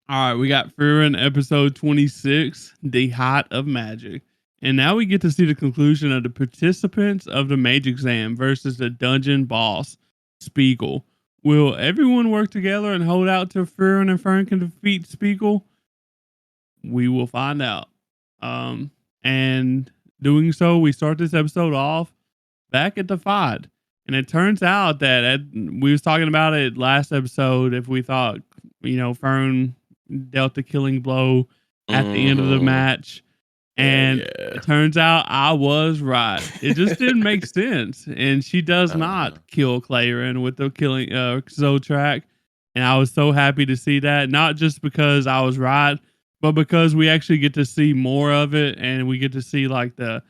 All right, we got Frieren episode 26, The Height of Magic. And now we get to see the conclusion of the participants of the mage exam versus the dungeon boss, Spiegel. Will everyone work together and hold out till Frieren and Fern can defeat Spiegel? We will find out. And doing so, we start this episode off back at the fight. And it turns out that we was talking about it last episode if we thought, Fern dealt the killing blow at the end of the Mm-hmm. match. And Yeah. it turns out I was right. It just didn't make sense. And she does not kill Claren with the killing Zotrak. And I was so happy to see that. Not just because I was right, but because we actually get to see more of it and we get to see like the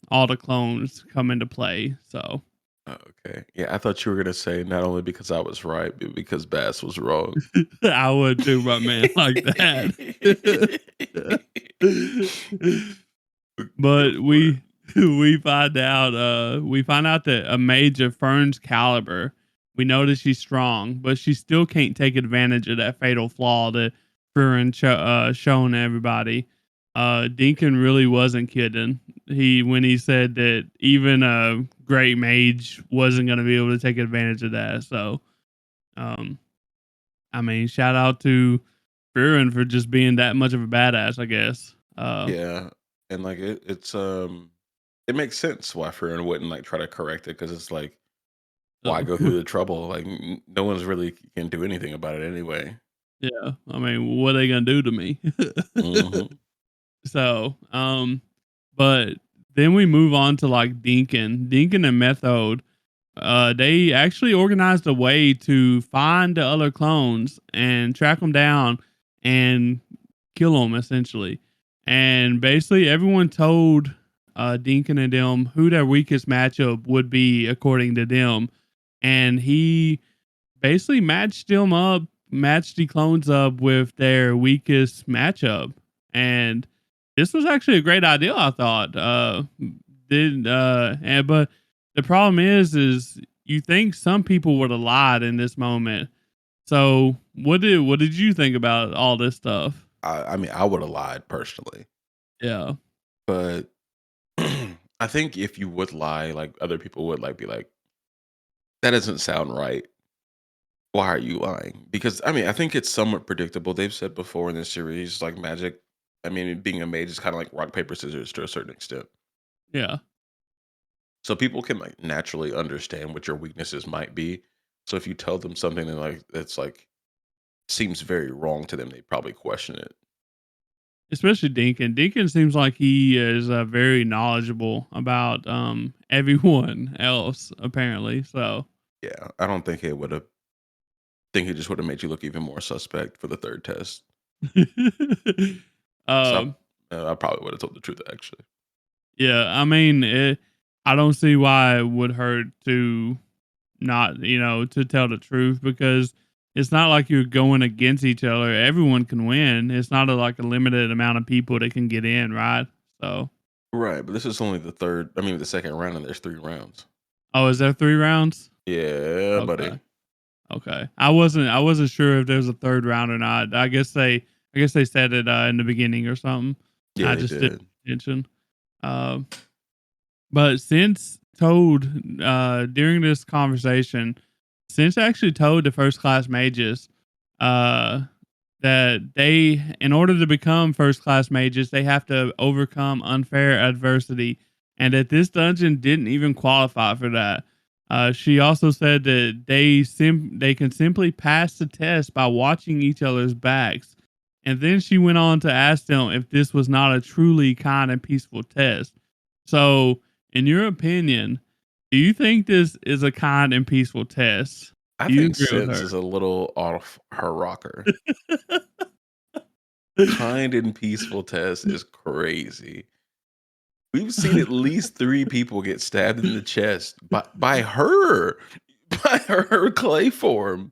all the clones come into play. So Okay. Yeah, I thought you were gonna say not only because I was right, but because Bass was wrong. I would do my man like that. Go But for it. we find out that a mage of Fern's caliber, we notice she's strong, but she still can't take advantage of that fatal flaw that Frieren shown everybody. Deacon really wasn't kidding. When he said that even a great mage wasn't going to be able to take advantage of that. So, um, I mean, shout out to Frieren for just being that much of a badass, I guess. Yeah, and like it makes sense why Frieren wouldn't like try to correct it because it's like why So go through the trouble? Like no one's really can do anything about it anyway. yeah, I mean, what are they gonna do to me? Hmm. So, but then we move on to like Deacon and Methode. They actually organized a way to find the other clones and track them down and kill them essentially. And basically, everyone told Deacon and them who their weakest matchup would be according to them, and he basically matched the clones up with their weakest matchup. And this was actually a great idea, I thought. But the problem is you think some people would have lied in this moment. So what did you think about all this stuff? I mean, I would have lied personally, Yeah. but I think if you would lie, like other people would like be like, that doesn't sound right. Why are you lying? Because I mean, I think it's somewhat predictable. They've said before in this series, like magic. I mean, being a mage is kind of like rock paper scissors to a certain extent. Yeah. So people can like naturally understand what your weaknesses might be. So if you tell them something that like that's like seems very wrong to them, they probably question it. Especially Deacon. Deacon seems like he is very knowledgeable about everyone else apparently. So Yeah, I don't think it would have. Think it just would have made you look even more suspect for the third test. So um I probably would have told the truth actually. yeah, I mean I don't see why it would hurt to not, to tell the truth because it's not like you're going against each other. Everyone can win. It's not like a limited amount of people that can get in, right? So, Right, but this is only the third. I mean, the second round, and there's 3 rounds. oh, is there 3 rounds? Yeah, Okay. buddy. Okay. I wasn't sure if there's a third round or not. I guess they said it in the beginning or something. Yeah, I they just didn't did. pay attention. But since Toad, during this conversation, since actually told the first class mages, uh, that they, in order to become first class mages, they have to overcome unfair adversity, and that this dungeon didn't even qualify for that. She also said that they can simply pass the test by watching each other's backs, and then she went on to ask them if this was not a truly kind and peaceful test. So, in your opinion, do you think this is a kind and peaceful test? I Do you think agree with Sense her? is a little off her rocker. Kind and peaceful test is crazy. We've seen at least 3 people get stabbed in the chest by her, by her clay form.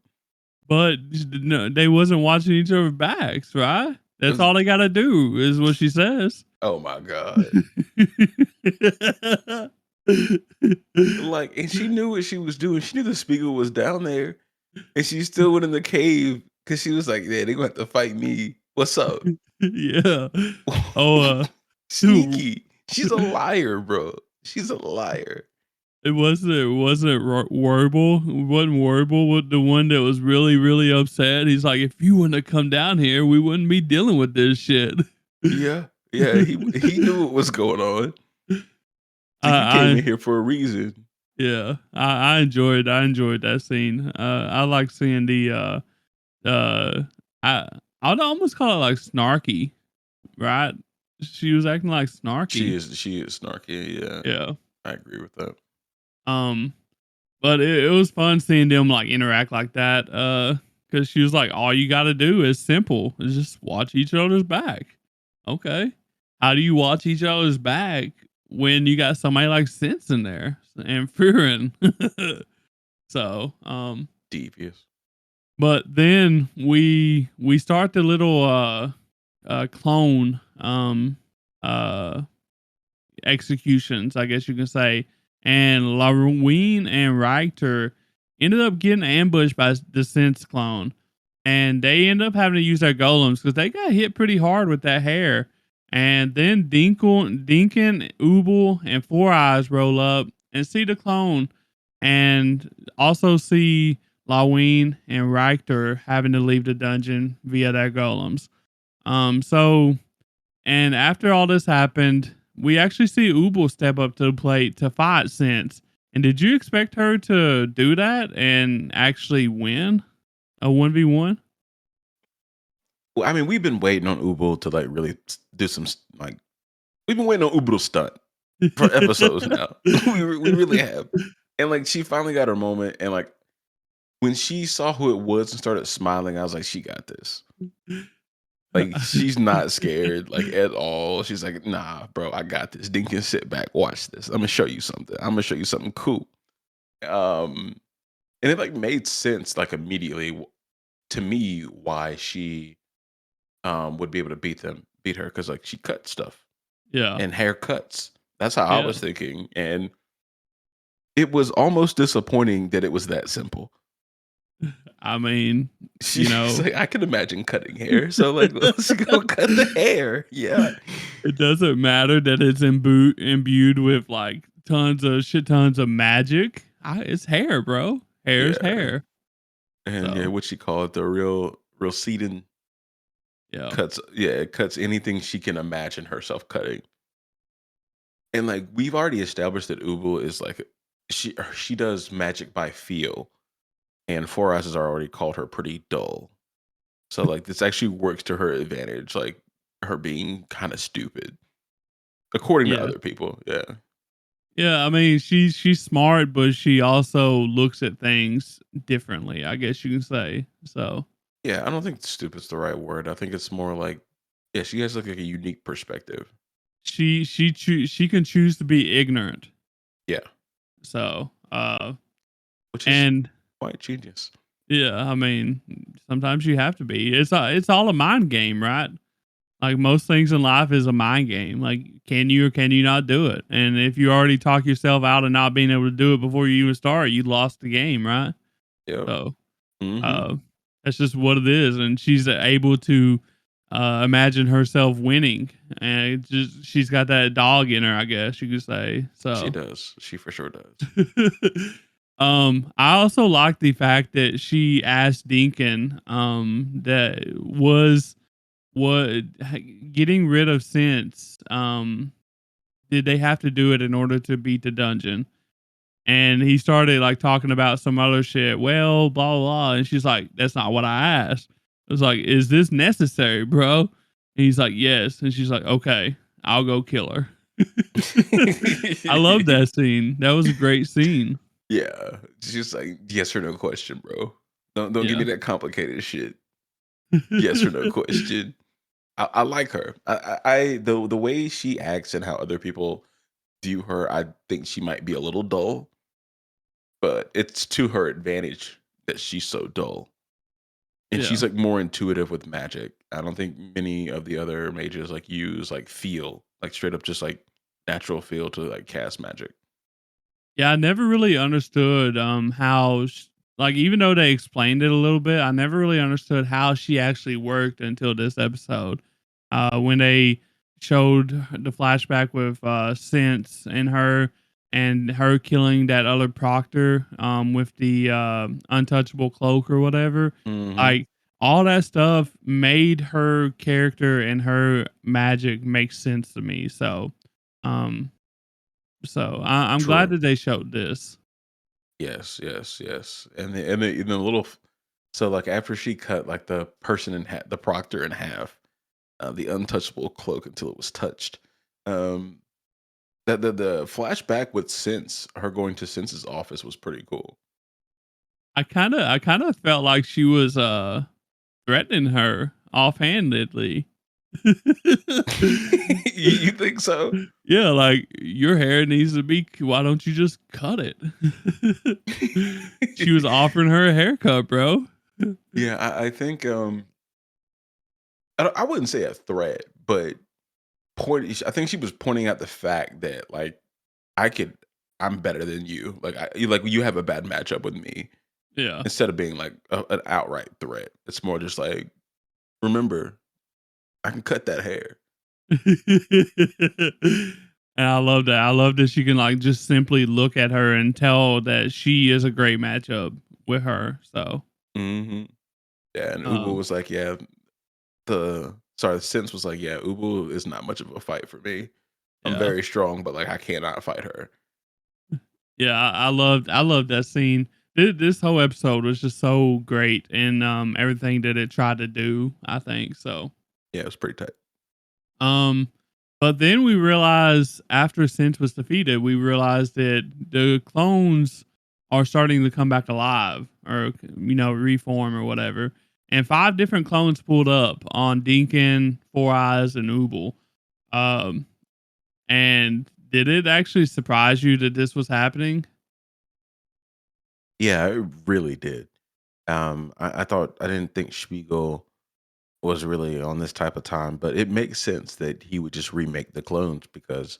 But no, they wasn't watching each other's backs, right? That's It's- all they gotta do is what she says. oh my god! Like, and she knew what she was doing. She knew the Spiegel was down there, and she still went in the cave 'Cause she was like, "Yeah, they gonna have to fight me. What's up?" Yeah. Oh, Sneaky. She's a liar, bro. She's a liar. Warble. It wasn't Warble with the one that was really, really upset. He's like, if you wouldn't have come down here, we wouldn't be dealing with this shit. Yeah. Yeah, he knew what was going on. It's like, "You came I in here for a reason." Yeah, I enjoyed that scene. I like seeing uh, I I'd almost call it like snarky, right? She was acting like snarky. She is snarky, yeah. Yeah. I agree with that. Um, but it was fun seeing them like interact like that. Because she was like, all you got to do is simple, is just watch each other's back. Okay, how do you watch each other's back when you got somebody like Sense in there and Frieren? So, Devious. but then we start the little clone uh executions, I guess you can say. And Larween and Richter ended up getting ambushed by the Sense clone. And they end up having to use their golems because they got hit pretty hard with that hair. And then Dinkin, Ubel, and Four Eyes roll up and see the clone and also see Laween and Richter having to leave the dungeon via their golems. So and after all this happened, we actually see Ubel step up to the plate to fight Sense. And did you expect her to do that and actually win a 1v1? Well, I mean, we've been waiting on Ubel to, like, really do some like, we've been waiting on Ubel to stunt for episodes now. We really have. And, like, she finally got her moment, and, like, when she saw who it was and started smiling, I was like, "She got this." Like, she's not scared, like, at all. She's like, "Nah, bro, I got this. Deacon, sit back, watch this. Imma show you something. Imma show you something cool." Um, and it, like, made sense, like, immediately to me why she, would be able to beat her because, like, she cut stuff Yeah. and haircuts. That's how I Yeah. was thinking, and it was almost disappointing that it was that simple. I mean, you She's know, like, "I can imagine cutting hair, so, like, let's go cut the hair." Yeah. it doesn't matter that it's imbued with like tons of magic. It's hair, bro. Hair's Yeah. hair. And, yeah, So, what she called the real Seaton yeah. cuts, yeah, it cuts anything she can imagine herself cutting. And, like, we've already established that Ubul is, like, she does magic by feel, and Four Eyes has already called her pretty dull. So, like, this actually works to her advantage, like, her being kinda stupid, according to Yeah. other people, yeah. Yeah, I mean, she's smart, but she also looks at things differently, I guess you can say. So, Yeah, I don't think stupid's the right word. I think it's more like, yeah, she has, like a unique perspective. she can choose to be ignorant. Yeah, So, which is and quite genius. yeah, I mean, sometimes you have to be. It's all a mind game, right? Like most things in life is a mind game. Like, can you or can you not do it? And if you already talk yourself out of not being able to do it before you even start, you lost the game, right? Yep. So, Mhm. uh, that's just what it is. And she's able to imagine herself winning, and it just she's got that dog in her, I guess you could say. She So, does. She for sure does. I also like the fact that she asked Dinkin, that was what getting rid of sense. Did they have to do it in order to beat the dungeon? And he started like talking about some other shit. Well, blah blah blah. And she's like, "That's not what I asked." I was like, "Is this necessary, bro?" And he's like, "Yes." And she's like, "Okay, I'll go kill her." I love that scene. That was a great scene. Yeah. Just like, yes or no question, bro. Don't give me Yeah. that complicated shit. Yes or no question. I like her. The way she acts and how other people view her, I think she might be a little dull, but it's to her advantage that she's so dull. And she's, Yeah. like, more intuitive with magic. I don't think many of the other mages, like, use, like, feel, like, straight up just, like, natural feel to, like, cast magic. Yeah, I never really understood how like, even though they explained it a little bit, I never really understood how she actually worked until this episode. When they showed the flashback with Sense and her killing that other Proctor with the untouchable cloak or whatever. Mhm. Like, all that stuff made her character and her magic make sense to me. Um, I'm glad True. that they showed this. Yes, yes, yes. And the little so, like, after she cut, like, the person in half, the proctor in half, the untouchable cloak until it was touched, um, the flashback with Sense, her going to Sense's office was pretty cool. I kinda felt like she was threatening her offhandedly. You think so? Yeah, like, your hair needs to be, why don't you just cut it? She was offering her a haircut, bro. Yeah, I think, I wouldn't say a threat, but I think she was pointing out the fact that, like, I could I'm better than you. Like, you have a bad matchup with me, Yeah. instead of being like an outright threat. It's more just like, remember, I can cut that hair. And I love that. I love that she can, like, just simply look at her and tell that she is a great matchup with her, so, Hmm. Yeah, and Ubu um, was like, yeah, the Sense was like, yeah, Ubu is not much of a fight for me. I'm yeah. very strong, but like I cannot fight her. Yeah, I loved that scene. This whole episode was just so great in everything that it tried to do, I think. So, Yeah, it was pretty tight. um but then we realized after Sense was defeated, we realized that the clones are starting to come back alive or reform or whatever. And five different clones pulled up on Deacon, Four Eyes, and Ubel. Um and did it actually surprise you that this was happening? Yeah, it really did. I didn't think Spiegel was really on this type of time, but it makes sense that he would just remake the clones because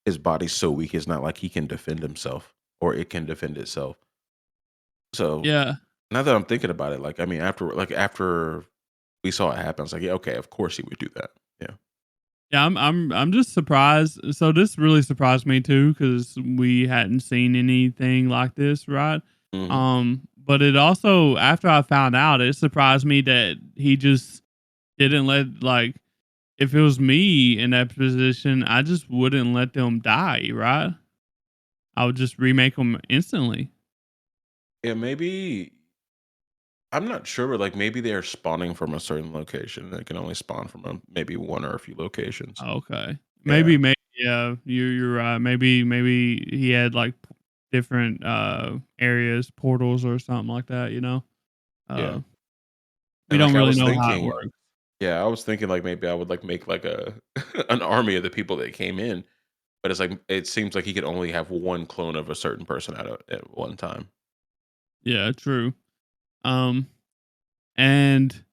his body's so weak. It's not like he can defend himself or it can defend itself. So Yeah. now that I'm thinking about it, like, I mean, after we saw it happen, I was like, yeah, okay, of course he would do that. Yeah. Yeah, I'm just surprised. So this really surprised me too because we hadn't seen anything like this, right? Hmm. But it also, after I found out, it surprised me that he just didn't let, like, if it was me in that position, I just wouldn't let them die, right? I would just remake them instantly. Yeah, maybe I'm not sure, but like maybe they're spawning from a certain location. They can only spawn from maybe one or a few locations. Okay, Yeah. maybe yeah, you're right. Maybe he had like different areas, portals or something like that. Yeah. Uh, we And don't like I really was know how it thinking, works. yeah, I was thinking like maybe I would like make like a an army of the people that came in, but it's like it seems like he could only have one clone of a certain person at one time. Yeah, true. Um, and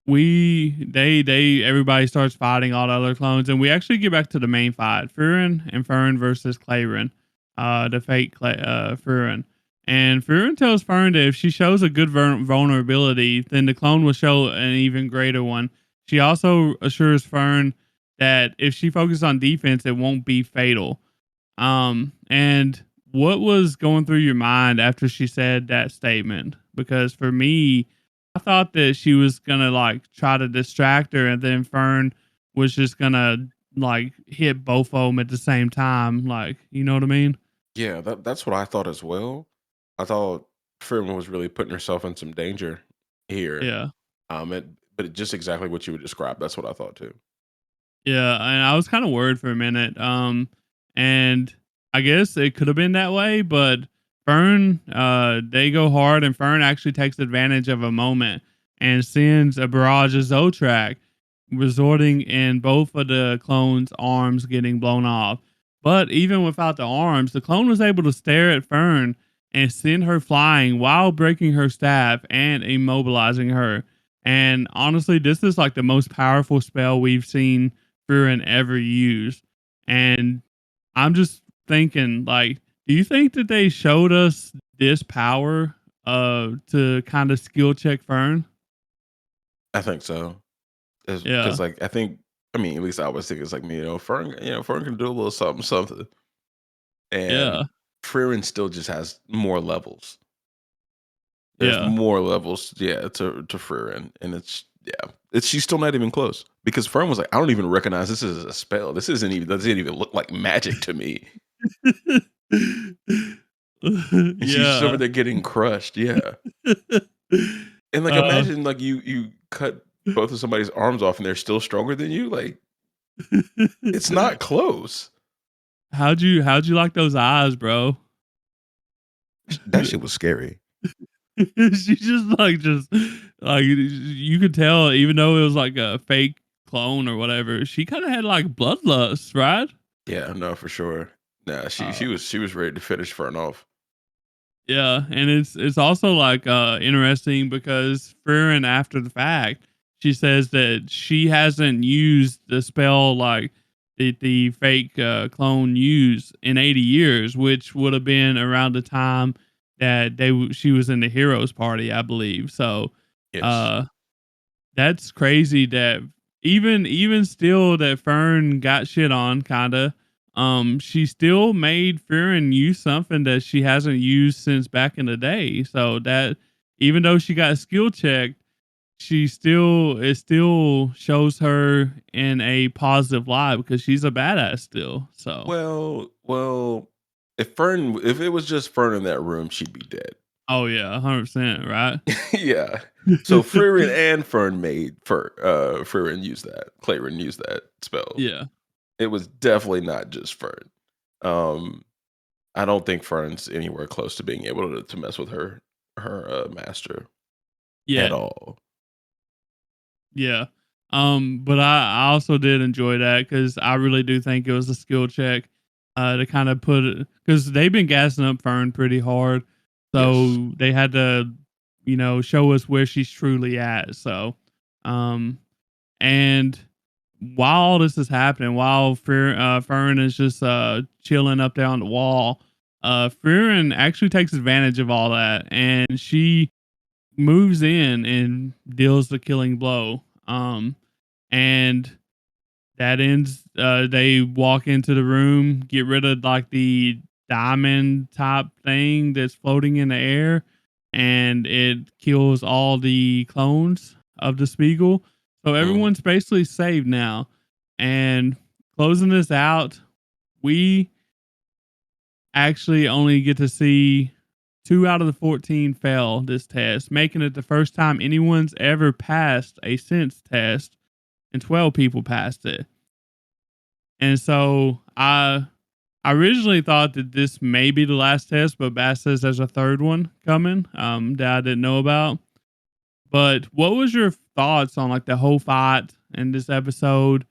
they everybody starts fighting all the other clones, and we actually get back to the main fight: Frieren and Fern versus Clayren, the fake Frieren. And Frieren tells Fern that if she shows a good vulnerability, then the clone will show an even greater one. She also assures Fern that if she focuses on defense, it won't be fatal. And what was going through your mind after she said that statement? Because for me, I thought that she was gonna like try to distract her, and then Fern was just gonna like hit both of them at the same time. Like, you know what I mean? Yeah, that's what I thought as well. I thought Freeman was really putting herself in some danger here. Yeah. It, but just exactly what you would describe. That's what I thought too. Yeah, and I was kind of worried for a minute. And I guess it could have been that way, but Fern, they go hard, and Fern actually takes advantage of a moment and sends a barrage of Zotrak, resulting in both of the clone's arms getting blown off. But even without the arms, the clone was able to stare at Fern and send her flying while breaking her staff and immobilizing her. And honestly, this is like the most powerful spell we've seen Frieren ever used. And I'm just thinking, like, do you think that they showed us this power to kind of skill check Fern. I think so. Yeah, Because like I think I mean, at least I was thinking it's like me, Fern can do a little something, something. And yeah, Frieren still just has more levels. There's yeah. more levels, yeah, to Frieren, and it's she's still not even close because Fern was like, I don't even recognize this as a spell. This isn't even doesn't even look like magic to me. And she's just over Yeah. there getting crushed, yeah. And like uh, imagine like you cut both of somebody's arms off and they're still stronger than you. Like it's not close. how'd you like those eyes, bro? That shit was scary. She just like you could tell, even though it was like a fake clone or whatever, she kind of had like bloodlust, right? Yeah, no, for sure. Nah, Uh, she was ready to finish Fern off. yeah, and it's also like interesting because Frieren after the fact, she says that she hasn't used the spell like the fake clone used in 80 years, which would have been around the time that she was in the heroes party, I believe. So, Yes. uh that's crazy that even still that Fern got shit on kinda. She still made Frieren use something that she hasn't used since back in the day. So that even though she got skill checked, she still it still shows her in a positive light because she's a badass still. So Well, if it was just Fern in that room, she'd be dead. oh yeah, 100%, right? Yeah. So Frieren and Fern made Frieren use that. Clayren used that spell. Yeah. It was definitely not just Fern. Um, I don't think Fern's anywhere close to being able to mess with her master at Yet. all. Yeah. But I also did enjoy that because I really do think it was a skill check to kind of put it because they've been gassing up Fern pretty hard. Yes. So they had to, show us where she's truly at. So, um, and while all this is happening, while Fern is just chilling up there on the wall, Frieren actually takes advantage of all that and she moves in and deals the killing blow. And that ends. They walk into the room, get rid of like the diamond top thing that's floating in the air, and it kills all the clones of the Spiegel. So Mhm. everyone's basically saved now. And closing this out, we actually only get to see 2 out of the 14 fail this test, making it the first time anyone's ever passed a sense test, and 12 people passed it. And so I originally thought that this may be the last test, but Bass says there's a third one coming that I didn't know about. But what was your thoughts on like the whole fight and this episode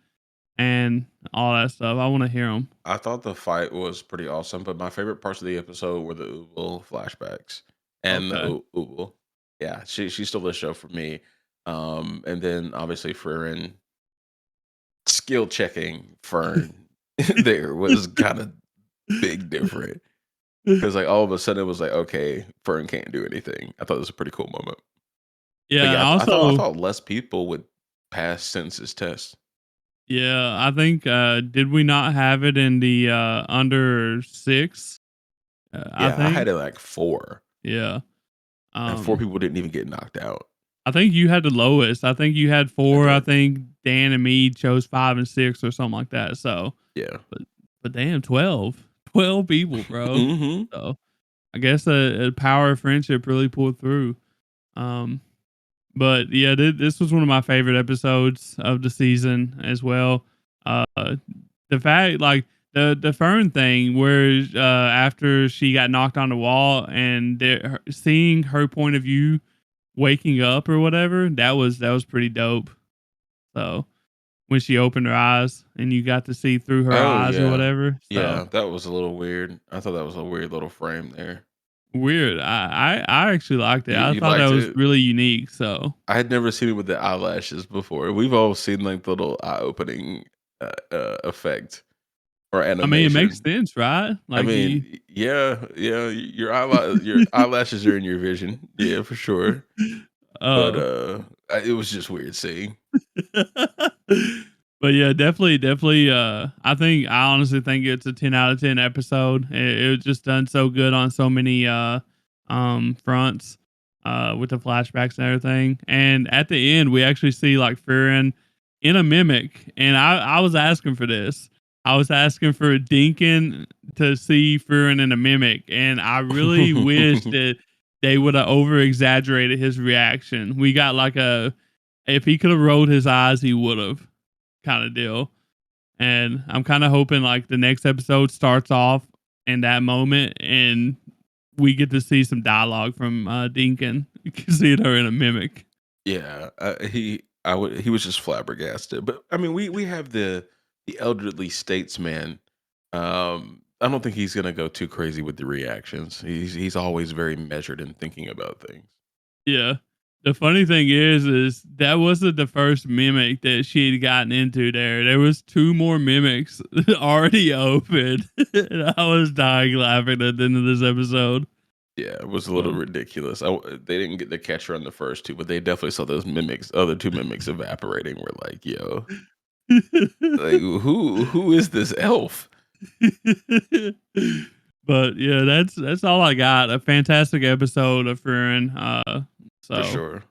and all that stuff? I want to hear them. I thought the fight was pretty awesome, but my favorite parts of the episode were the Ubil flashbacks and the Okay. Ubil. Yeah, she stole the show for me. And then obviously Frieren skill checking Fern there was kind of big different because like all of a sudden it was like okay, Fern can't do anything. I thought it was a pretty cool moment. But Yeah. yeah, I Also, thought less people would pass census test. yeah, I think did we not have it in the under six? I Yeah, I had think. it like four, Yeah. and four Um, people didn't even get knocked out. I think you had the lowest. I think you had I 4. I did. think Dan and me chose 5 and 6 or something like that. So, Yeah. but but damn, 12 people, bro. Hmm. So I guess a power of friendship really pulled through. Um, but yeah, this was one of my favorite episodes of the season as well. Uh, the fact like the Fern thing, where after she got knocked on the wall and seeing her point of view waking up or whatever, that was pretty dope. So when she opened her eyes and you got to see through her Oh eyes or yeah, whatever. So yeah. That was a little weird. I thought that was a weird little frame there. weird. I actually liked it. I You thought that liked was it? really unique. So I had never seen it with the eyelashes before. We've all seen like the little eye opening effect or I mean, it makes animation. sense, right? I Like mean, he yeah, yeah, your eyelashes are in your vision. Yeah, for sure. But, Oh. it was just weird seeing. But yeah, definitely, I honestly think it's a 10 out of 10 episode. It was just done so good on so many, fronts, with the flashbacks and everything. And at the end, we actually see like Frieren in a mimic. And I was asking for this. I was asking for Dinkin to see Frieren in a mimic. And I really wish that they would have over exaggerated his reaction. We got like if he could have rolled his eyes, he would have kind of deal. And I'm kind of hoping like the next episode starts off in that moment and we get to see some dialogue from Deacon seeing her in a mimic. Yeah, he was just flabbergasted. But I mean, we have the elderly statesman. I don't think he's gonna go too crazy with the reactions. He's always very measured in thinking about things. Yeah. The funny thing is that wasn't the first mimic that she had gotten into there. There was two more mimics already open. And I was dying laughing at the end of this episode. Yeah, it was a little So ridiculous. They didn't get the catcher on the first two, but they definitely saw those other two mimics evaporating. We're like, yo, like who is this elf? But yeah, that's all I got. A fantastic episode of Frieren. For So sure.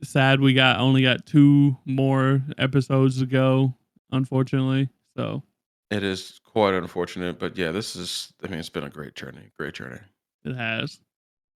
sad we only got two more episodes to go, unfortunately. So It is quite unfortunate, but yeah, this is. I mean, it's been a great journey. Great journey. it has.